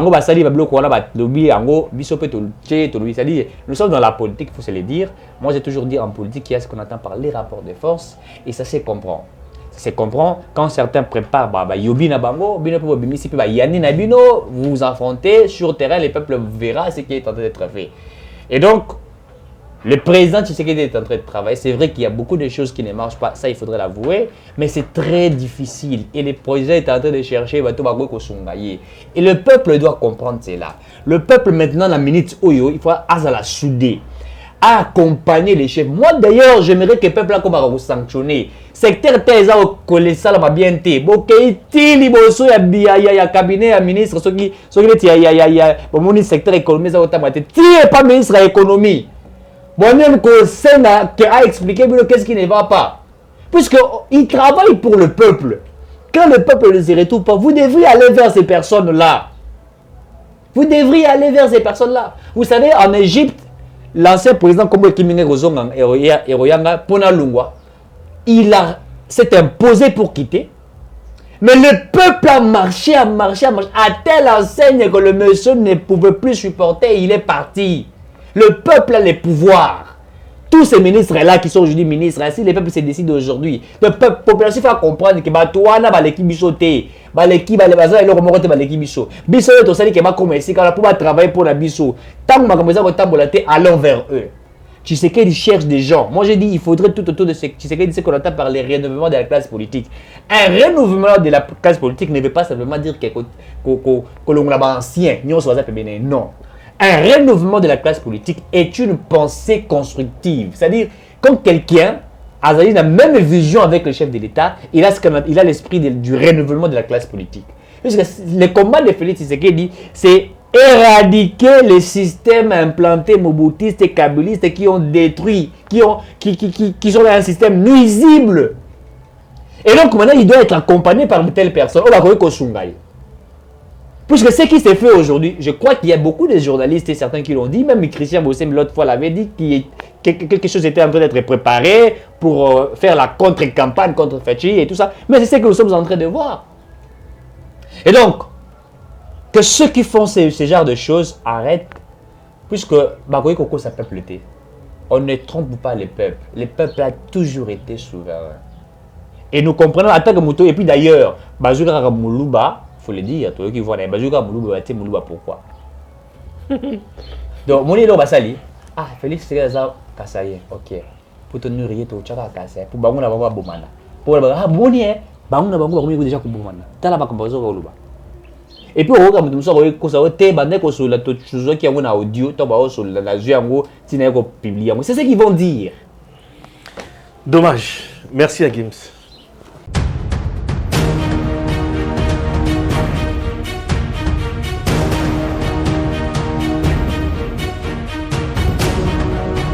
sommes dans la politique, il faut se le dire. Moi, j'ai toujours dit en politique qu'il y a ce qu'on attend par les rapports de force et ça se comprend. Ça se comprend quand certains préparent vous vous affrontez sur le terrain, les peuples verront ce qui est en train d'être fait. Et donc, le président Tshisekedi est en train de travailler. C'est vrai qu'il y a beaucoup de choses qui ne marchent pas, ça il faudrait l'avouer, mais c'est très difficile. Et le président est en train de chercher. Et le peuple doit comprendre cela. Le peuple maintenant, la minute Oyo, il faut la souder, accompagner les chefs. Moi d'ailleurs, j'aimerais que le peuple a sanctionné. Secteur Teza au Kolesa la bien té. Bokeiti liboso ya cabinet ya ministre soki ya bon secteur économique ça automate. Ti pas ministre de l'économie. Moi-même, qui a expliqué qu'est-ce qui ne va pas. Puisqu'il travaille pour le peuple. Quand le peuple ne se retrouve pas, vous devriez aller vers ces personnes-là. Vous devriez aller vers ces personnes-là. Vous savez, en Égypte, l'ancien président comme Kimine Rozonga Eroyanga Ponalungwa, il s'est imposé pour quitter. Mais le peuple a marché, à telle enseigne que le monsieur ne pouvait plus supporter, il est parti. Le peuple a les pouvoirs. Tous ces ministres-là qui sont aujourd'hui ministres, si les peuples se décident aujourd'hui, la population fait comprendre que Batouana va l'équipe bisoté, va l'équipe va l'équipe biso. Biso est aussi qui va commencer quand pour travailler pour la biso. Tant que ma commencé à tamboulater, allons vers eux. Tu sais qu'ils cherchent des gens. Moi j'ai dit il faudrait tout autour de ce tu sais ce qu'on entend par les renouvellements de la classe politique. Un renouvellement de la classe politique ne veut pas simplement dire que l'on l'a ancien, non. un renouvellement de la classe politique est une pensée constructive. C'est-à-dire, quand quelqu'un a la même vision avec le chef de l'État, il a l'esprit du renouvellement de la classe politique. Parce que le combat de Félix Tshisekedi, c'est éradiquer les systèmes implantés mobutistes et kabylistes qui ont détruit, qui sont dans un système nuisible. Et donc maintenant, il doit être accompagné par une telle personne. On va voir Kosungai. Puisque ce qui s'est fait aujourd'hui, je crois qu'il y a beaucoup de journalistes et certains qui l'ont dit, même Christian Bossem l'autre fois l'avait dit, que quelque chose était en train d'être préparé pour faire la contre-campagne contre Fachi et tout ça. Mais c'est ce que nous sommes en train de voir. Et donc, que ceux qui font ce genre de choses arrêtent, puisque Bakoye Koko, ça peut peuplé. On ne trompe pas les peuples. Les peuples ont toujours été souverains. Et nous comprenons en tant que Mouto, et puis d'ailleurs, Bazouka Moulouba, il faut le dire, toi qui vois, Bazouka Moulouba, Moulouba, pourquoi? Donc, mon élo Basali, ah, Félix, c'est ça, Kassaye, ok. Pour te nourrir, tu as Kassaye, pour Bangouna Baba Boumana. Pour le ah, Bonier, Bangouna Bangouna, déjà pour Boumana. T'as la Bakou Bazouka. Et puis, on regarde, nous sommes sur la chose qui est en audio, sur la Zuango, c'est ce qu'ils vont dire.
Dommage. Merci à Gims.